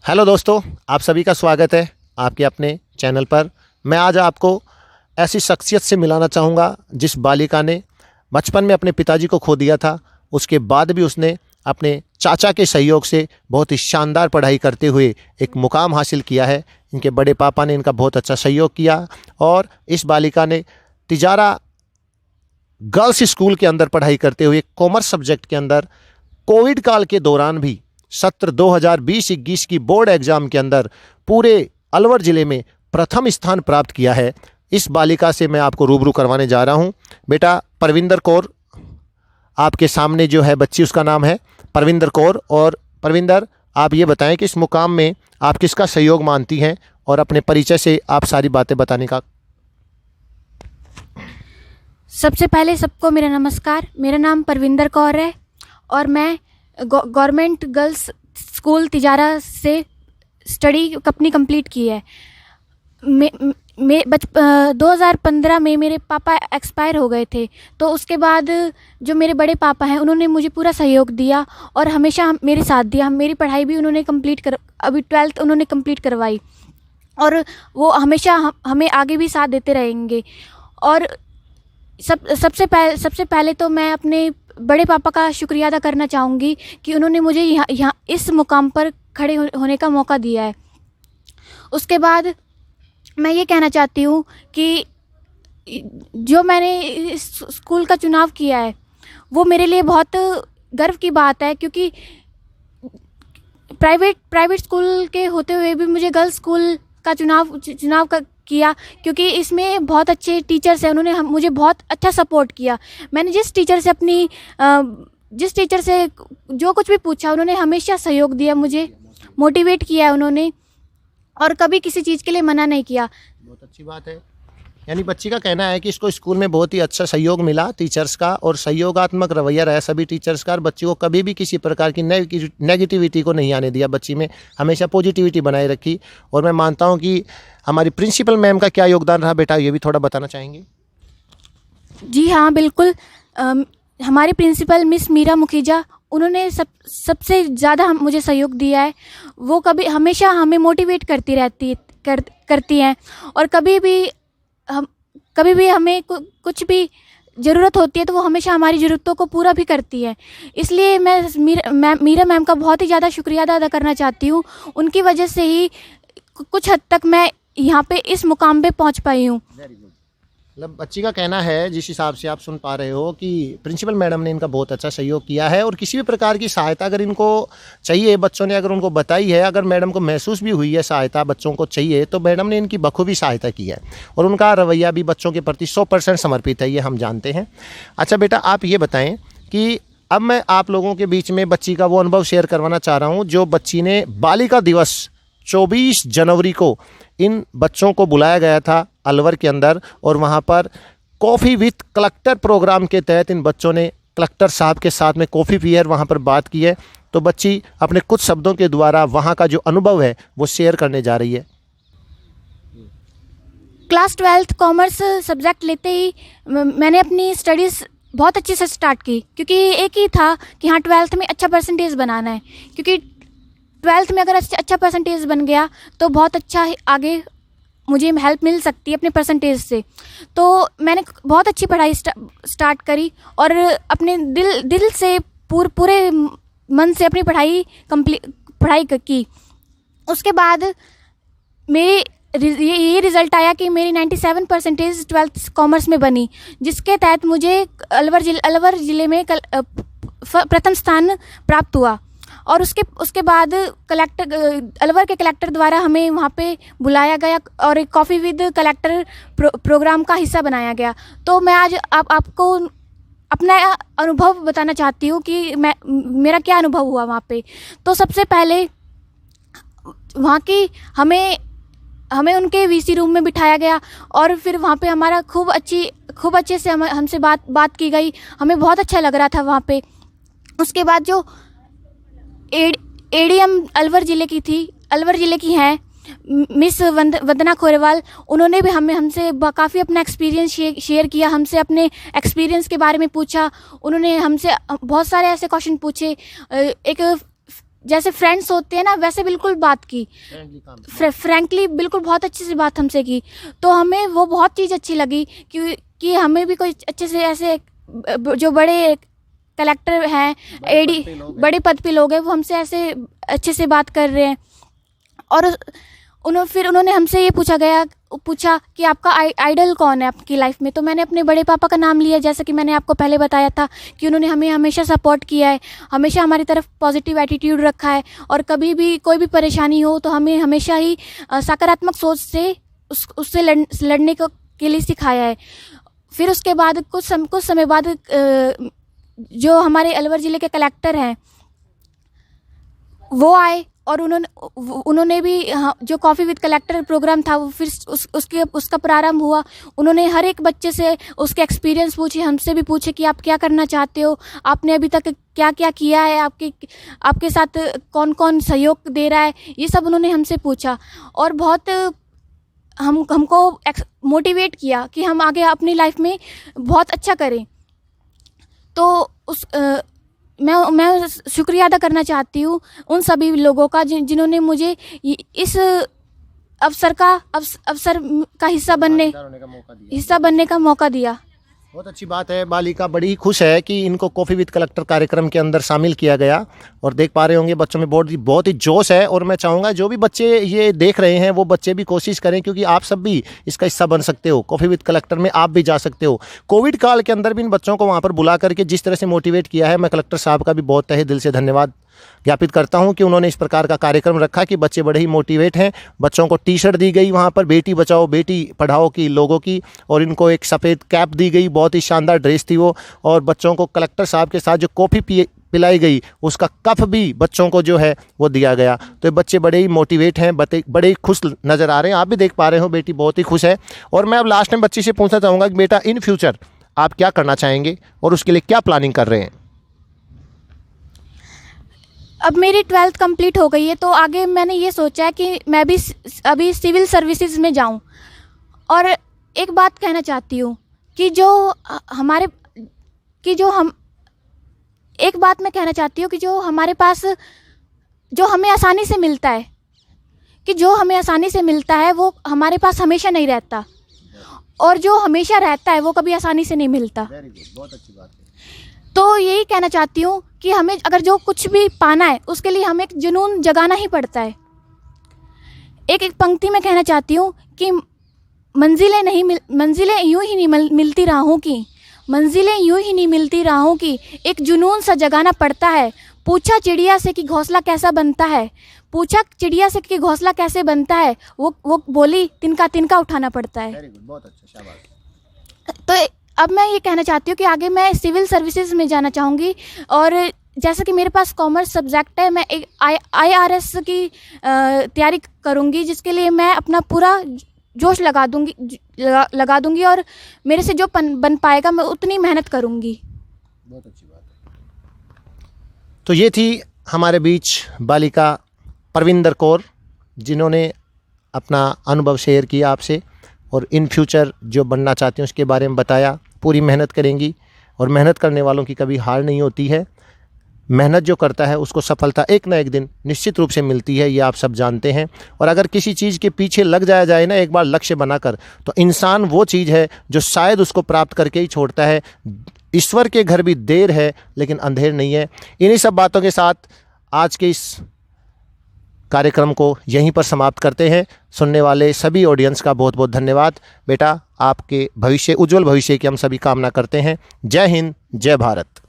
Hello दोस्तों, आप सभी का स्वागत है आपके अपने चैनल पर। मैं आज आपको ऐसी शख्सियत से मिलाना चाहूँगा जिस बालिका ने बचपन में अपने पिताजी को खो दिया था। उसके बाद भी उसने अपने चाचा के सहयोग से बहुत ही शानदार पढ़ाई करते हुए एक मुकाम हासिल किया है। इनके बड़े पापा ने इनका बहुत अच्छा सहयोग किया और इस बालिका ने तिजारा गर्ल्स स्कूल के अंदर पढ़ाई करते हुए कॉमर्स सब्जेक्ट के अंदर कोविड काल के दौरान भी सत्र 2020-21 की बोर्ड एग्ज़ाम के अंदर पूरे अलवर ज़िले में प्रथम स्थान प्राप्त किया है। इस बालिका से मैं आपको रूबरू करवाने जा रहा हूं। बेटा परविंदर कौर, आपके सामने जो है बच्ची, उसका नाम है परविंदर कौर। और परविंदर, आप ये बताएं कि इस मुकाम में आप किसका सहयोग मानती हैं और अपने परिचय से आप सारी बातें बताने का। सबसे पहले सबको मेरा नमस्कार। मेरा नाम परविंदर कौर है और मैं गवर्नमेंट गर्ल्स स्कूल तिजारा से स्टडी अपनी कंप्लीट की है। 2015 में मेरे पापा एक्सपायर हो गए थे, तो उसके बाद जो मेरे बड़े पापा हैं उन्होंने मुझे पूरा सहयोग दिया और हमेशा मेरे साथ दिया। मेरी पढ़ाई भी उन्होंने अभी 12th उन्होंने कंप्लीट करवाई और वो हमेशा हमें आगे भी साथ देते रहेंगे। और सबसे पहले तो मैं अपने बड़े पापा का शुक्रिया अदा करना चाहूँगी कि उन्होंने मुझे यहाँ इस मुकाम पर खड़े होने का मौका दिया है। उसके बाद मैं ये कहना चाहती हूँ कि जो मैंने इस स्कूल का चुनाव किया है वो मेरे लिए बहुत गर्व की बात है, क्योंकि प्राइवेट स्कूल के होते हुए भी मुझे गर्ल्स स्कूल का चुनाव किया, क्योंकि इसमें बहुत अच्छे टीचर्स हैं। उन्होंने मुझे बहुत अच्छा सपोर्ट किया। मैंने जिस टीचर से जो कुछ भी पूछा उन्होंने हमेशा सहयोग दिया, मुझे मोटिवेट किया उन्होंने, और कभी किसी चीज़ के लिए मना नहीं किया। बहुत अच्छी बात है। यानी बच्ची का कहना है कि इसको स्कूल में बहुत ही अच्छा सहयोग मिला टीचर्स का और सहयोगात्मक रवैया रहा सभी टीचर्स का, और बच्ची को कभी भी किसी प्रकार की नेगेटिविटी को नहीं आने दिया। बच्ची में हमेशा पॉजिटिविटी बनाए रखी। और मैं मानता हूं कि हमारी प्रिंसिपल मैम का क्या योगदान रहा, बेटा ये भी थोड़ा बताना चाहेंगे। जी हाँ, बिल्कुल। हमारे प्रिंसिपल मिस मीरा मुखीजा, उन्होंने सबसे ज़्यादा मुझे सहयोग दिया है। वो हमेशा हमें मोटिवेट करती हैं और कभी भी हमें कुछ भी ज़रूरत होती है तो वो हमेशा हमारी ज़रूरतों को पूरा भी करती है। इसलिए मैं मीरा मैम का बहुत ही ज़्यादा शुक्रिया अदा करना चाहती हूँ। उनकी वजह से ही कुछ हद तक मैं यहाँ पे इस मुकाम पे पहुँच पाई हूँ। मतलब बच्ची का कहना है, जिस हिसाब से आप सुन पा रहे हो, कि प्रिंसिपल मैडम ने इनका बहुत अच्छा सहयोग किया है और किसी भी प्रकार की सहायता अगर इनको चाहिए, बच्चों ने अगर उनको बताई है, अगर मैडम को महसूस भी हुई है सहायता बच्चों को चाहिए, तो मैडम ने इनकी बखूबी सहायता की है और उनका रवैया भी बच्चों के प्रति 100% समर्पित है, ये हम जानते हैं। अच्छा बेटा, आप ये बताएं कि अब मैं आप लोगों के बीच में बच्ची का वो अनुभव शेयर करवाना चाह रहा हूँ जो बच्ची ने बालिका दिवस 24 जनवरी को इन बच्चों को बुलाया गया था अलवर के अंदर, और वहाँ पर कॉफ़ी विथ कलेक्टर प्रोग्राम के तहत इन बच्चों ने कलेक्टर साहब के साथ में कॉफ़ी पी है, वहाँ पर बात की है। तो बच्ची अपने कुछ शब्दों के द्वारा वहाँ का जो अनुभव है वो शेयर करने जा रही है। क्लास 12th कॉमर्स सब्जेक्ट लेते ही मैंने अपनी स्टडीज़ बहुत अच्छे से स्टार्ट की, क्योंकि एक ही था कि हाँ 12th में अच्छा परसेंटेज बनाना है, क्योंकि 12th में अगर अच्छा परसेंटेज बन गया तो बहुत अच्छा आगे मुझे हेल्प मिल सकती है अपने परसेंटेज से। तो मैंने बहुत अच्छी पढ़ाई स्टार्ट करी और अपने दिल से पूरे मन से अपनी पढ़ाई की। उसके बाद ये रिज़ल्ट आया कि मेरी 97 परसेंटेज 12th कॉमर्स में बनी, जिसके तहत मुझे अलवर ज़िले में प्रथम स्थान प्राप्त हुआ। और उसके बाद अलवर के कलेक्टर द्वारा हमें वहाँ पे बुलाया गया और एक कॉफ़ी विद कलेक्टर प्रोग्राम का हिस्सा बनाया गया। तो मैं आज आपको अपना अनुभव बताना चाहती हूँ कि मेरा क्या अनुभव हुआ वहाँ पे। तो सबसे पहले वहाँ की हमें उनके वीसी रूम में बिठाया गया और फिर वहाँ पे हमारा खूब अच्छे से हमसे बात की गई। हमें बहुत अच्छा लग रहा था वहाँ पे। उसके बाद जो एडीएम अलवर ज़िले की हैं मिस वंदना खोरेवाल, उन्होंने भी हमसे काफ़ी अपना एक्सपीरियंस शेयर किया, हमसे अपने एक्सपीरियंस के बारे में पूछा। उन्होंने हमसे बहुत सारे ऐसे क्वेश्चन पूछे। एक जैसे फ्रेंड्स होते हैं ना वैसे बिल्कुल बात की, फ्रैंकली बिल्कुल बहुत अच्छे से बात हमसे की। तो हमें वो बहुत चीज़ अच्छी लगी कि हमें भी कोई अच्छे से ऐसे जो बड़े कलेक्टर हैं, एडी बड़े पद पे लोग हैं, वो हमसे ऐसे अच्छे से बात कर रहे हैं। और फिर उन्होंने हमसे ये पूछा कि आपका आइडल कौन है आपकी लाइफ में। तो मैंने अपने बड़े पापा का नाम लिया, जैसा कि मैंने आपको पहले बताया था कि उन्होंने हमें हमेशा सपोर्ट किया है, हमेशा हमारी तरफ पॉजिटिव एटीट्यूड रखा है, और कभी भी कोई भी परेशानी हो तो हमें हमेशा ही सकारात्मक सोच से उससे लड़ने के लिए सिखाया है। फिर उसके बाद कुछ समय बाद जो हमारे अलवर ज़िले के कलेक्टर हैं वो आए, और उन्होंने भी जो कॉफ़ी विद कलेक्टर प्रोग्राम था वो फिर उसका प्रारंभ हुआ। उन्होंने हर एक बच्चे से उसके एक्सपीरियंस पूछे, हमसे भी पूछे कि आप क्या करना चाहते हो, आपने अभी तक क्या क्या किया है, आपके साथ कौन कौन सहयोग दे रहा है, ये सब उन्होंने हमसे पूछा। और बहुत हमको मोटिवेट किया कि हम आगे अपनी लाइफ में बहुत अच्छा करें। तो मैं शुक्रिया अदा करना चाहती हूँ उन सभी लोगों का जिन्होंने मुझे इस अवसर का हिस्सा बनने का मौका दिया। बहुत अच्छी बात है। बालिका बड़ी खुश है कि इनको कॉफ़ी विद कलेक्टर कार्यक्रम के अंदर शामिल किया गया, और देख पा रहे होंगे बच्चों में बहुत ही जोश है। और मैं चाहूँगा जो भी बच्चे ये देख रहे हैं वो बच्चे भी कोशिश करें, क्योंकि आप सब भी इसका हिस्सा बन सकते हो। कॉफ़ी विद कलेक्टर में आप भी जा सकते हो। कोविड काल के अंदर भी इन बच्चों को वहाँ पर बुला करके जिस तरह से मोटिवेट किया है, मैं कलेक्टर साहब का भी बहुत तहे दिल से धन्यवाद ज्ञापित करता हूं कि उन्होंने इस प्रकार का कार्यक्रम रखा कि बच्चे बड़े ही मोटिवेट हैं। बच्चों को टी शर्ट दी गई वहां पर बेटी बचाओ बेटी पढ़ाओ की लोगों की, और इनको एक सफ़ेद कैप दी गई, बहुत ही शानदार ड्रेस थी वो। और बच्चों को कलेक्टर साहब के साथ जो कॉफ़ी पिलाई गई उसका कप भी बच्चों को जो है वो दिया गया। तो बच्चे बड़े ही मोटिवेट हैं, बड़े ही खुश नज़र आ रहे हैं। आप भी देख पा रहे हो बेटी बहुत ही खुश है। और मैं अब लास्ट में बच्ची से पूछना चाहूँगा कि बेटा इन फ्यूचर आप क्या करना चाहेंगे और उसके लिए क्या प्लानिंग कर रहे हैं? अब मेरी 12th कंप्लीट हो गई है, तो आगे मैंने ये सोचा है कि मैं भी अभी सिविल सर्विसेज में जाऊं। और एक बात कहना चाहती हूँ कि एक बात मैं कहना चाहती हूँ कि जो हमारे पास जो हमें आसानी से मिलता है, वो हमारे पास हमेशा नहीं रहता, और जो हमेशा रहता है वो कभी आसानी से नहीं मिलता। बहुत अच्छी बात है। तो यही कहना चाहती हूँ कि हमें अगर जो कुछ भी पाना है उसके लिए हमें एक जुनून जगाना ही पड़ता है। एक पंक्ति में कहना चाहती हूँ कि मंजिलें यूं ही नहीं मिलती राहों की, मंजिलें यूं ही नहीं मिलती राहों की, एक जुनून सा जगाना पड़ता है। पूछा चिड़िया से कि घोंसला कैसा बनता है, पूछा चिड़िया से कि घोंसला कैसे बनता है, वो बोली तिनका तिनका उठाना पड़ता है। वेरी गुड, बहुत अच्छा, शाबाश। तो अब मैं ये कहना चाहती हूँ कि आगे मैं सिविल सर्विसेज में जाना चाहूँगी, और जैसा कि मेरे पास कॉमर्स सब्जेक्ट है, मैं एक IRS की तैयारी करूँगी, जिसके लिए मैं अपना पूरा जोश लगा दूँगी और मेरे से जो बन पाएगा मैं उतनी मेहनत करूँगी। बहुत अच्छी बात है। तो ये थी हमारे बीच बालिका परविंदर कौर, जिन्होंने अपना अनुभव शेयर किया आपसे, और इन फ्यूचर जो बनना चाहती हैं उसके बारे में बताया। पूरी मेहनत करेंगी, और मेहनत करने वालों की कभी हार नहीं होती है। मेहनत जो करता है उसको सफलता एक ना एक दिन निश्चित रूप से मिलती है, ये आप सब जानते हैं। और अगर किसी चीज़ के पीछे लग जाए ना एक बार लक्ष्य बनाकर, तो इंसान वो चीज़ है जो शायद उसको प्राप्त करके ही छोड़ता है। ईश्वर के घर भी देर है लेकिन अंधेर नहीं है। इन्हीं सब बातों के साथ आज के इस कार्यक्रम को यहीं पर समाप्त करते हैं। सुनने वाले सभी ऑडियंस का बहुत बहुत धन्यवाद। बेटा आपके उज्जवल भविष्य की हम सभी कामना करते हैं। जय हिंद, जय भारत।